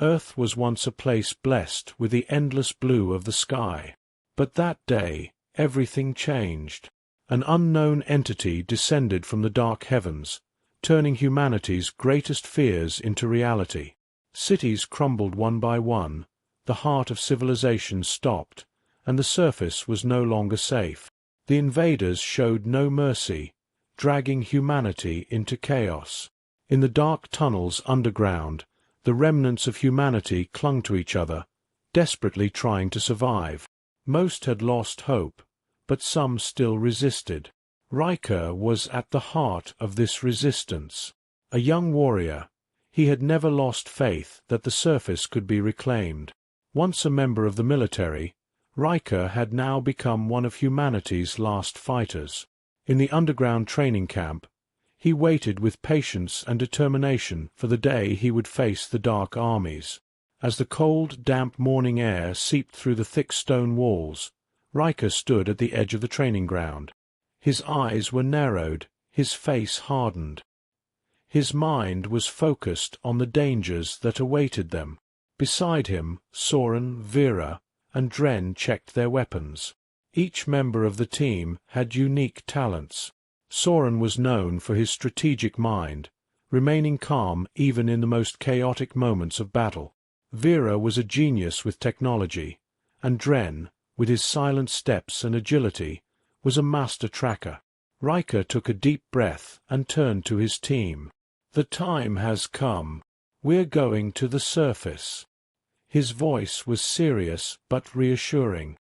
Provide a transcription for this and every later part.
Earth was once a place blessed with the endless blue of the sky. But that day, everything changed. An unknown entity descended from the dark heavens, turning humanity's greatest fears into reality. Cities crumbled one by one, the heart of civilization stopped, and the surface was no longer safe. The invaders showed no mercy, dragging humanity into chaos. In the dark tunnels underground, the remnants of humanity clung to each other, desperately trying to survive. Most had lost hope, but some still resisted. Riker was at the heart of this resistance. A young warrior, he had never lost faith that the surface could be reclaimed. Once a member of the military, Riker had now become one of humanity's last fighters. In the underground training camp, he waited with patience and determination for the day he would face the dark armies. As the cold, damp morning air seeped through the thick stone walls, Riker stood at the edge of the training ground. His eyes were narrowed, his face hardened. His mind was focused on the dangers that awaited them. Beside him, Soren, Vera, and Dren checked their weapons. Each member of the team had unique talents. Soren was known for his strategic mind, remaining calm even in the most chaotic moments of battle. Vera was a genius with technology, and Dren, with his silent steps and agility, was a master tracker. Riker took a deep breath and turned to his team. "The time has come. We're going to the surface." His voice was serious but reassuring.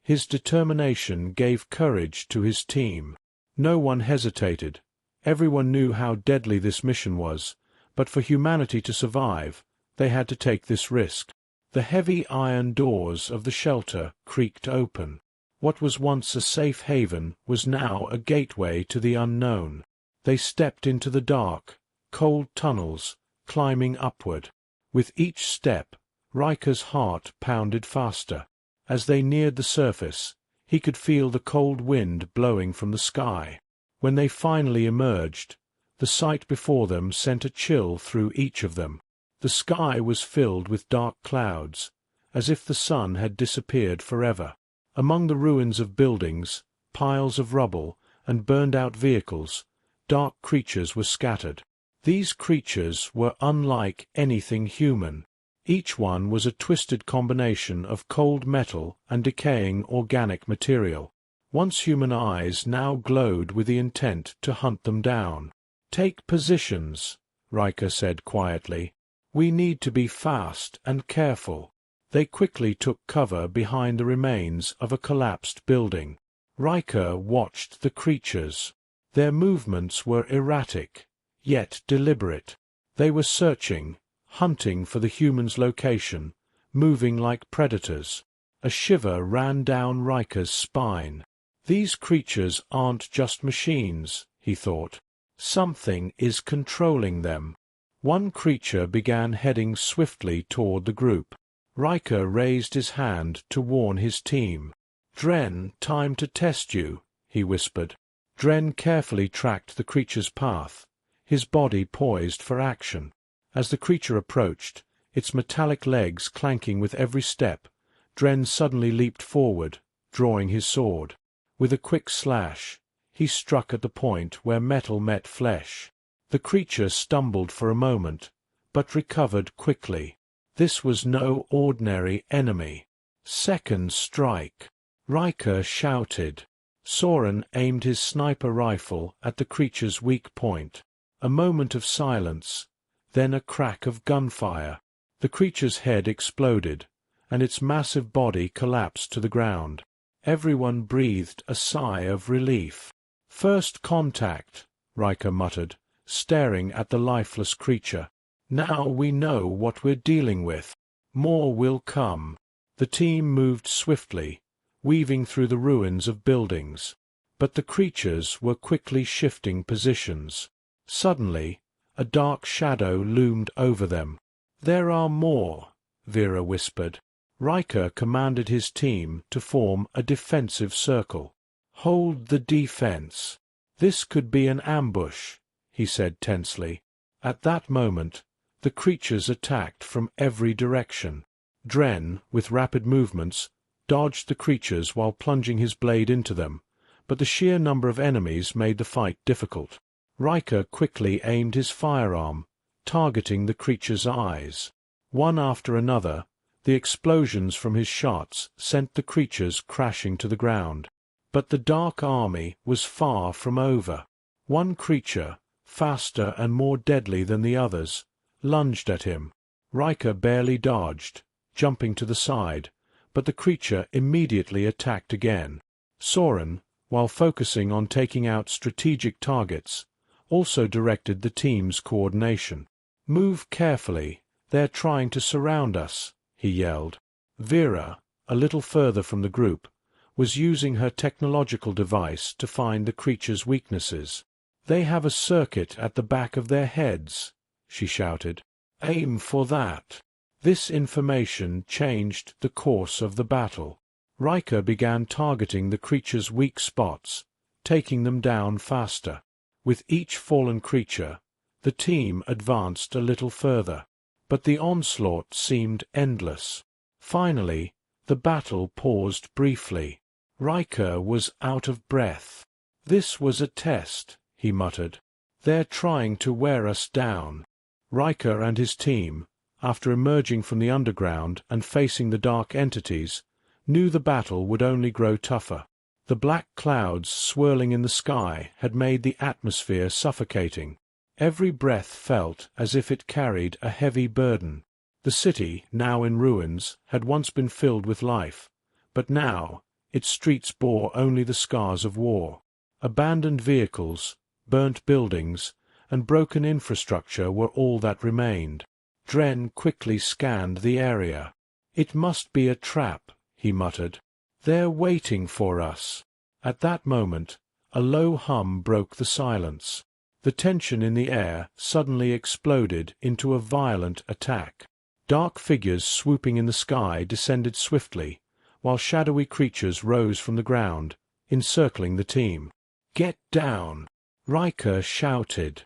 His determination gave courage to his team. No one hesitated. Everyone knew how deadly this mission was, but for humanity to survive, they had to take this risk. The heavy iron doors of the shelter creaked open. What was once a safe haven was now a gateway to the unknown. They stepped into the dark, cold tunnels, climbing upward. With each step, Riker's heart pounded faster. As they neared the surface, he could feel the cold wind blowing from the sky. When they finally emerged, the sight before them sent a chill through each of them. The sky was filled with dark clouds, as if the sun had disappeared forever. Among the ruins of buildings, piles of rubble, and burned-out vehicles, dark creatures were scattered. These creatures were unlike anything human. Each one was a twisted combination of cold metal and decaying organic material. Once human eyes now glowed with the intent to hunt them down. "Take positions," Riker said quietly. "We need to be fast and careful." They quickly took cover behind the remains of a collapsed building. Riker watched the creatures. Their movements were erratic, yet deliberate. They were searching, hunting for the human's location, moving like predators. A shiver ran down Riker's spine. These creatures aren't just machines, he thought. Something is controlling them. One creature began heading swiftly toward the group. Riker raised his hand to warn his team. "Dren, time to test you," he whispered. Dren carefully tracked the creature's path, his body poised for action. As the creature approached, its metallic legs clanking with every step, Dren suddenly leaped forward, drawing his sword. With a quick slash, he struck at the point where metal met flesh. The creature stumbled for a moment, but recovered quickly. This was no ordinary enemy. "Second strike!" Riker shouted. Soren aimed his sniper rifle at the creature's weak point. A moment of silence, then a crack of gunfire. The creature's head exploded, and its massive body collapsed to the ground. Everyone breathed a sigh of relief. "First contact," Riker muttered, staring at the lifeless creature. "Now we know what we're dealing with. More will come." The team moved swiftly, weaving through the ruins of buildings. But the creatures were quickly shifting positions. Suddenly, a dark shadow loomed over them. "There are more," Vera whispered. Riker commanded his team to form a defensive circle. "Hold the defense. This could be an ambush," he said tensely. At that moment, The creatures attacked from every direction. Dren, with rapid movements, dodged the creatures while plunging his blade into them, but the sheer number of enemies made the fight difficult. Riker quickly aimed his firearm, targeting the creatures' eyes. One after another, the explosions from his shots sent the creatures crashing to the ground. But the Dark Army was far from over. One creature, faster and more deadly than the others, lunged at him. Riker barely dodged, jumping to the side, but the creature immediately attacked again. Soren, while focusing on taking out strategic targets, also directed the team's coordination. "Move carefully, they're trying to surround us," he yelled. Vera, a little further from the group, was using her technological device to find the creature's weaknesses. "They have a circuit at the back of their heads," she shouted. "Aim for that." This information changed the course of the battle. Riker began targeting the creature's weak spots, taking them down faster. With each fallen creature, the team advanced a little further, but the onslaught seemed endless. Finally, the battle paused briefly. Riker was out of breath. "This was a test," he muttered. "They're trying to wear us down." Riker and his team, after emerging from the underground and facing the dark entities, knew the battle would only grow tougher. The black clouds swirling in the sky had made the atmosphere suffocating. Every breath felt as if it carried a heavy burden. The city, now in ruins, had once been filled with life, but now its streets bore only the scars of war. Abandoned vehicles, burnt buildings, and broken infrastructure were all that remained. Dren quickly scanned the area. "It must be a trap," he muttered. "They're waiting for us." At that moment, a low hum broke the silence. The tension in the air suddenly exploded into a violent attack. Dark figures swooping in the sky descended swiftly, while shadowy creatures rose from the ground, encircling the team. "Get down!" Riker shouted.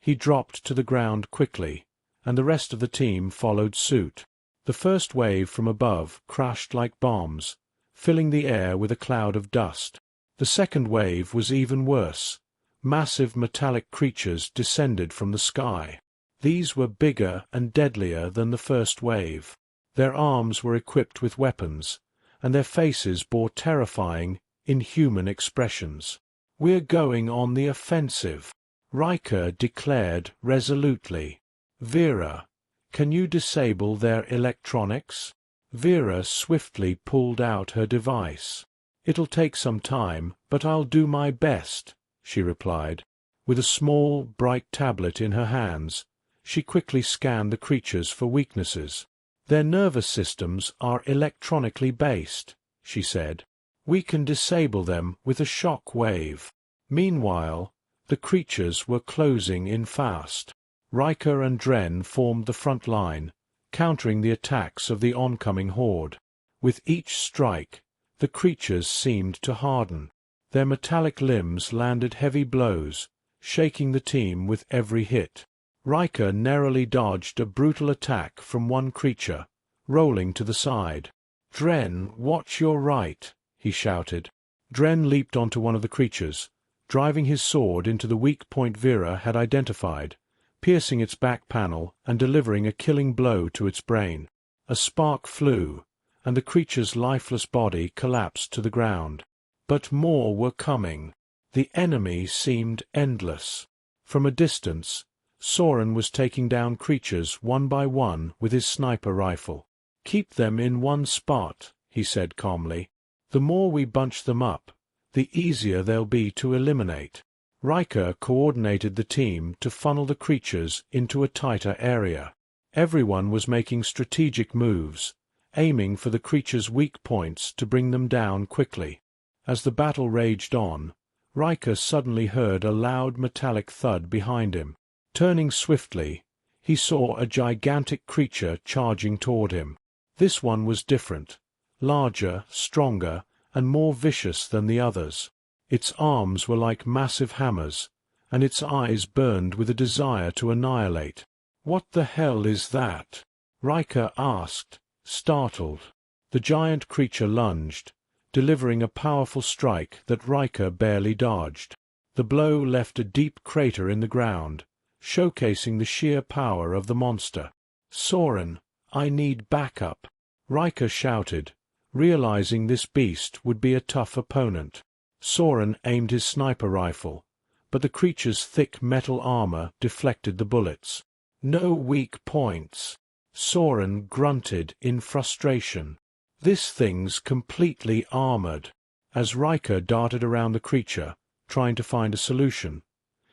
He dropped to the ground quickly, and the rest of the team followed suit. The first wave from above crashed like bombs, filling the air with a cloud of dust. The second wave was even worse. Massive metallic creatures descended from the sky. These were bigger and deadlier than the first wave. Their arms were equipped with weapons, and their faces bore terrifying, inhuman expressions. "We're going on the offensive," Riker declared resolutely. "Vera, can you disable their electronics?" Vera swiftly pulled out her device. "It'll take some time, but I'll do my best," she replied. With a small, bright tablet in her hands, she quickly scanned the creatures for weaknesses. "Their nervous systems are electronically based," she said. "We can disable them with a shock wave." Meanwhile, the creatures were closing in fast. Riker and Dren formed the front line, countering the attacks of the oncoming horde. With each strike, the creatures seemed to harden. Their metallic limbs landed heavy blows, shaking the team with every hit. Riker narrowly dodged a brutal attack from one creature, rolling to the side. "Dren, watch your right," he shouted. Dren leaped onto one of the creatures, driving his sword into the weak point Vera had identified, piercing its back panel and delivering a killing blow to its brain. A spark flew, and the creature's lifeless body collapsed to the ground. But more were coming. The enemy seemed endless. From a distance, Soren was taking down creatures one by one with his sniper rifle. "Keep them in one spot," he said calmly. "The more we bunch them up, the easier they'll be to eliminate." Riker coordinated the team to funnel the creatures into a tighter area. Everyone was making strategic moves, aiming for the creatures' weak points to bring them down quickly. As the battle raged on, Riker suddenly heard a loud metallic thud behind him. Turning swiftly, he saw a gigantic creature charging toward him. This one was different, larger, stronger, and more vicious than the others. Its arms were like massive hammers, and its eyes burned with a desire to annihilate. "What the hell is that?" Riker asked, startled. The giant creature lunged, delivering a powerful strike that Riker barely dodged. The blow left a deep crater in the ground, showcasing the sheer power of the monster. "Soren, I need backup," Riker shouted, realizing this beast would be a tough opponent. Soren aimed his sniper rifle, but the creature's thick metal armor deflected the bullets. "No weak points." Soren grunted in frustration. "This thing's completely armored." As Riker darted around the creature, trying to find a solution,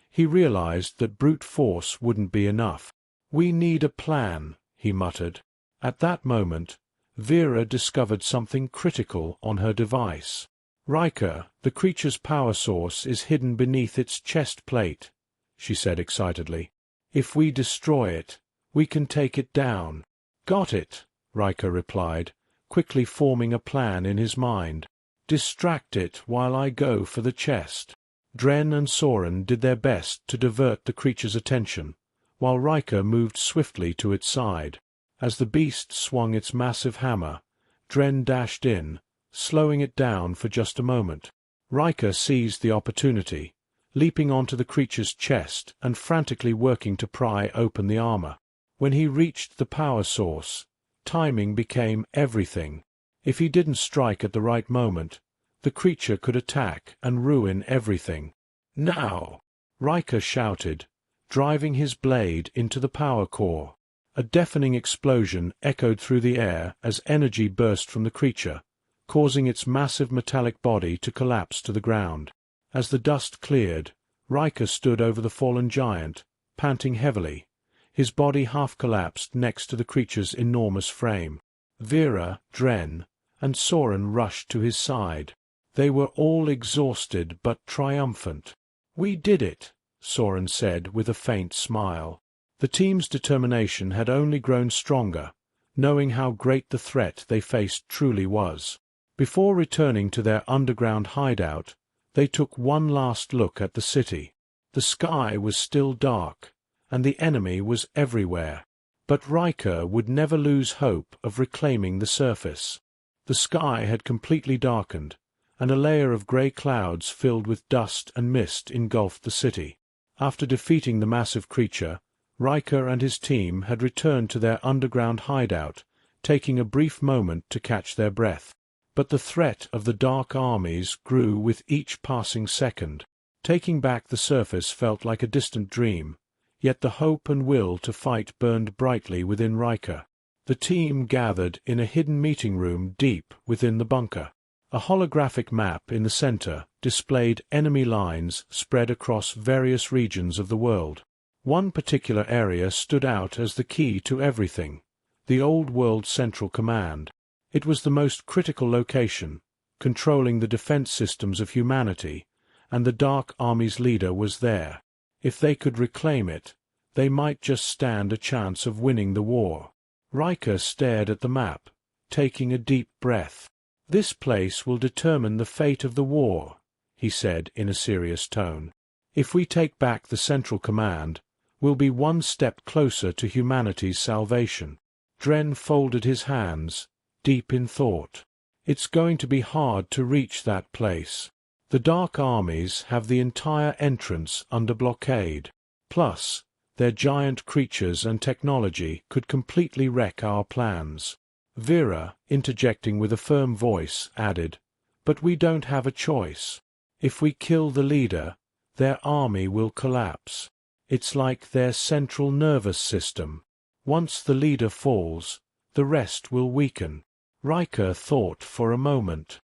he realized that brute force wouldn't be enough. "We need a plan," he muttered. At that moment, Vera discovered something critical on her device. "Riker, the creature's power source is hidden beneath its chest plate," she said excitedly. "If we destroy it, we can take it down." "Got it," Riker replied, quickly forming a plan in his mind. "Distract it while I go for the chest." Dren and Soren did their best to divert the creature's attention, while Riker moved swiftly to its side. As the beast swung its massive hammer, Dren dashed in, slowing it down for just a moment. Riker seized the opportunity, leaping onto the creature's chest and frantically working to pry open the armor. When he reached the power source, timing became everything. If he didn't strike at the right moment, the creature could attack and ruin everything. "Now!" Riker shouted, driving his blade into the power core. A deafening explosion echoed through the air as energy burst from the creature, causing its massive metallic body to collapse to the ground. As the dust cleared, Riker stood over the fallen giant, panting heavily, his body half collapsed next to the creature's enormous frame. Vera, Dren, and Soren rushed to his side. They were all exhausted but triumphant. "We did it," Soren said with a faint smile. The team's determination had only grown stronger, knowing how great the threat they faced truly was. Before returning to their underground hideout, they took one last look at the city. The sky was still dark, and the enemy was everywhere. But Riker would never lose hope of reclaiming the surface. The sky had completely darkened, and a layer of grey clouds filled with dust and mist engulfed the city. After defeating the massive creature, Riker and his team had returned to their underground hideout, taking a brief moment to catch their breath. But the threat of the dark armies grew with each passing second. Taking back the surface felt like a distant dream, yet the hope and will to fight burned brightly within Riker. The team gathered in a hidden meeting room deep within the bunker. A holographic map in the center displayed enemy lines spread across various regions of the world. One particular area stood out as the key to everything: the Old World Central Command. It was the most critical location, controlling the defense systems of humanity, and the Dark Army's leader was there. If they could reclaim it, they might just stand a chance of winning the war. Riker stared at the map, taking a deep breath. "This place will determine the fate of the war," he said in a serious tone. "If we take back the Central Command, we'll be one step closer to humanity's salvation." Dren folded his hands, deep in thought. "It's going to be hard to reach that place. The Dark Armies have the entire entrance under blockade. Plus, their giant creatures and technology could completely wreck our plans." Vera, interjecting with a firm voice, added, "But we don't have a choice. If we kill the leader, their army will collapse. It's like their central nervous system. Once the leader falls, the rest will weaken." Riker thought for a moment.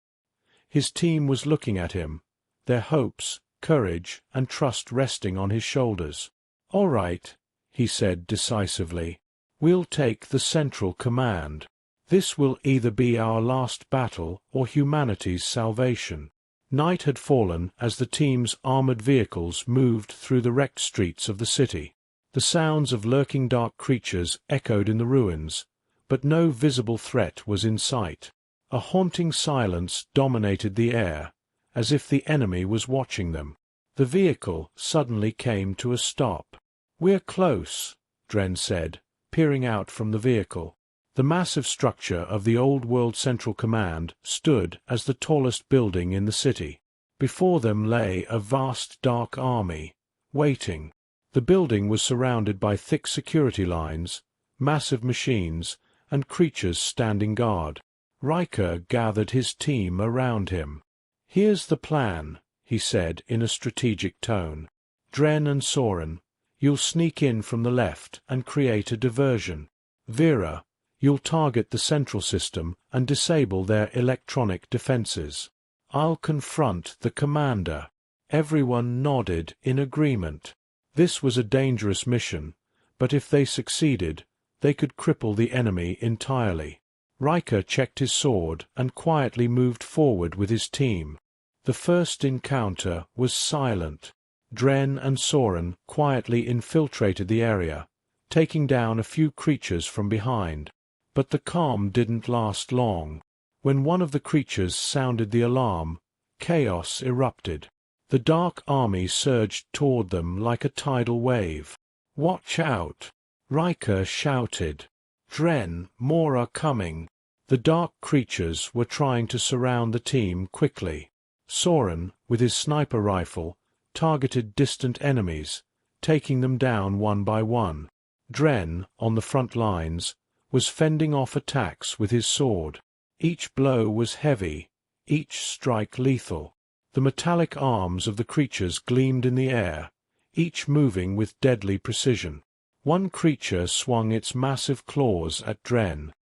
His team was looking at him, their hopes, courage, and trust resting on his shoulders. "All right," he said decisively. "We'll take the Central Command. This will either be our last battle or humanity's salvation." Night had fallen as the team's armored vehicles moved through the wrecked streets of the city. The sounds of lurking dark creatures echoed in the ruins, but no visible threat was in sight. A haunting silence dominated the air, as if the enemy was watching them. The vehicle suddenly came to a stop. "We're close," Dren said, peering out from the vehicle. The massive structure of the Old World Central Command stood as the tallest building in the city. Before them lay a vast dark army, waiting. The building was surrounded by thick security lines, massive machines, and creatures standing guard. Riker gathered his team around him. "Here's the plan," he said in a strategic tone. "Dren and Soren, you'll sneak in from the left and create a diversion. Vera, you'll target the central system and disable their electronic defenses. I'll confront the commander." Everyone nodded in agreement. This was a dangerous mission, but if they succeeded, they could cripple the enemy entirely. Riker checked his sword and quietly moved forward with his team. The first encounter was silent. Dren and Soren quietly infiltrated the area, taking down a few creatures from behind. But the calm didn't last long. When one of the creatures sounded the alarm, chaos erupted. The dark army surged toward them like a tidal wave. "Watch out!" Riker shouted. "Dren, more are coming." The dark creatures were trying to surround the team quickly. Soren, with his sniper rifle, targeted distant enemies, taking them down one by one. Dren, on the front lines, was fending off attacks with his sword. Each blow was heavy, each strike lethal. The metallic arms of the creatures gleamed in the air, each moving with deadly precision. One creature swung its massive claws at Dren.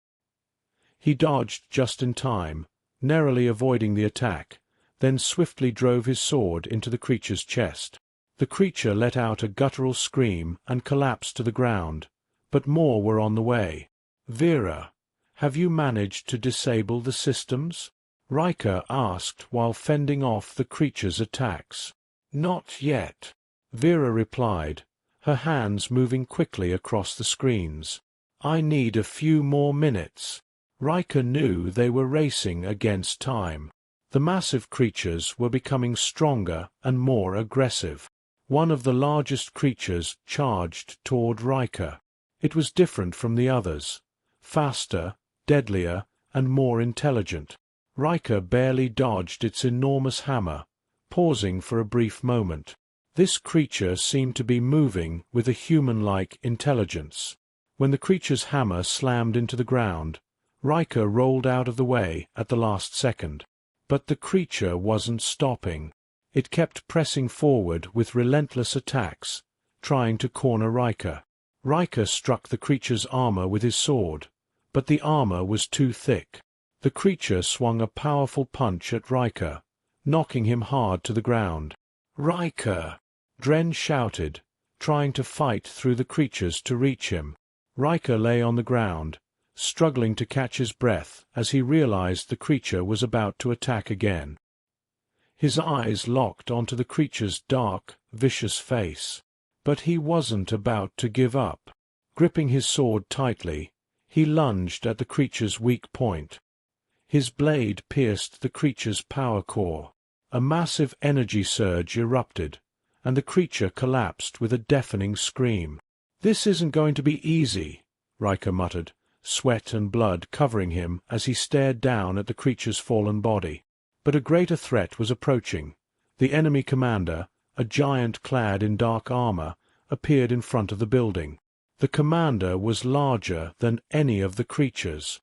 He dodged just in time, narrowly avoiding the attack, then swiftly drove his sword into the creature's chest. The creature let out a guttural scream and collapsed to the ground, but more were on the way. "Vera, have you managed to disable the systems?" Riker asked while fending off the creature's attacks. "Not yet," Vera replied, her hands moving quickly across the screens. "I need a few more minutes." Riker knew they were racing against time. The massive creatures were becoming stronger and more aggressive. One of the largest creatures charged toward Riker. It was different from the others, faster, deadlier, and more intelligent. Riker barely dodged its enormous hammer, pausing for a brief moment. This creature seemed to be moving with a human-like intelligence. When the creature's hammer slammed into the ground, Riker rolled out of the way at the last second. But the creature wasn't stopping. It kept pressing forward with relentless attacks, trying to corner Riker. Riker struck the creature's armor with his sword, but the armor was too thick. The creature swung a powerful punch at Riker, knocking him hard to the ground. "Riker!" Dren shouted, trying to fight through the creatures to reach him. Riker lay on the ground, struggling to catch his breath as he realized the creature was about to attack again. His eyes locked onto the creature's dark, vicious face. But he wasn't about to give up. Gripping his sword tightly, he lunged at the creature's weak point. His blade pierced the creature's power core. A massive energy surge erupted, and the creature collapsed with a deafening scream. "This isn't going to be easy," Riker muttered, sweat and blood covering him as he stared down at the creature's fallen body. But a greater threat was approaching. The enemy commander, a giant clad in dark armor, appeared in front of the building. The commander was larger than any of the creatures.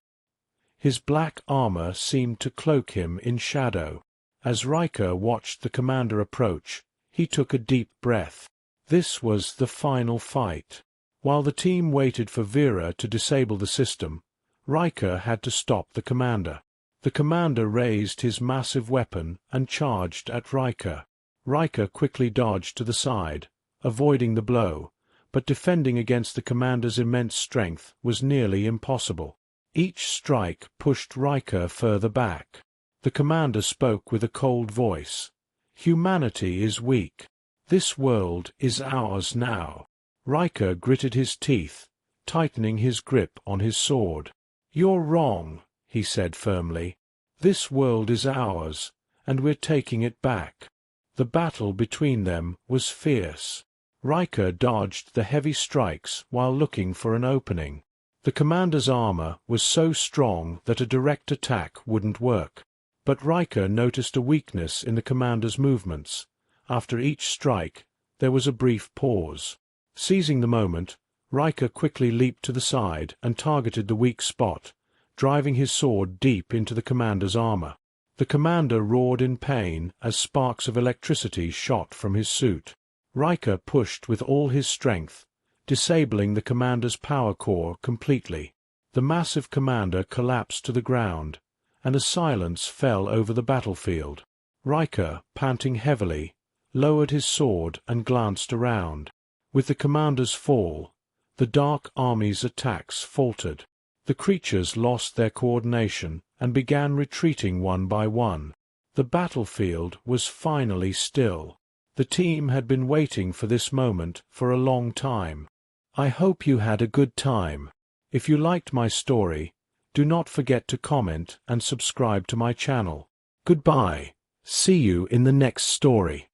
His black armor seemed to cloak him in shadow. As Riker watched the commander approach, he took a deep breath. This was the final fight. While the team waited for Vera to disable the system, Riker had to stop the commander. The commander raised his massive weapon and charged at Riker. Riker quickly dodged to the side, avoiding the blow, but defending against the commander's immense strength was nearly impossible. Each strike pushed Riker further back. The commander spoke with a cold voice. "Humanity is weak. This world is ours now." Riker gritted his teeth, tightening his grip on his sword. "You're wrong," he said firmly. "This world is ours, and we're taking it back." The battle between them was fierce. Riker dodged the heavy strikes while looking for an opening. The commander's armor was so strong that a direct attack wouldn't work. But Riker noticed a weakness in the commander's movements. After each strike, there was a brief pause. Seizing the moment, Riker quickly leaped to the side and targeted the weak spot, driving his sword deep into the commander's armor. The commander roared in pain as sparks of electricity shot from his suit. Riker pushed with all his strength, disabling the commander's power core completely. The massive commander collapsed to the ground, and a silence fell over the battlefield. Riker, panting heavily, lowered his sword and glanced around. With the commander's fall, the Dark Army's attacks faltered. The creatures lost their coordination and began retreating one by one. The battlefield was finally still. The team had been waiting for this moment for a long time. I hope you had a good time. If you liked my story, do not forget to comment and subscribe to my channel. Goodbye. See you in the next story.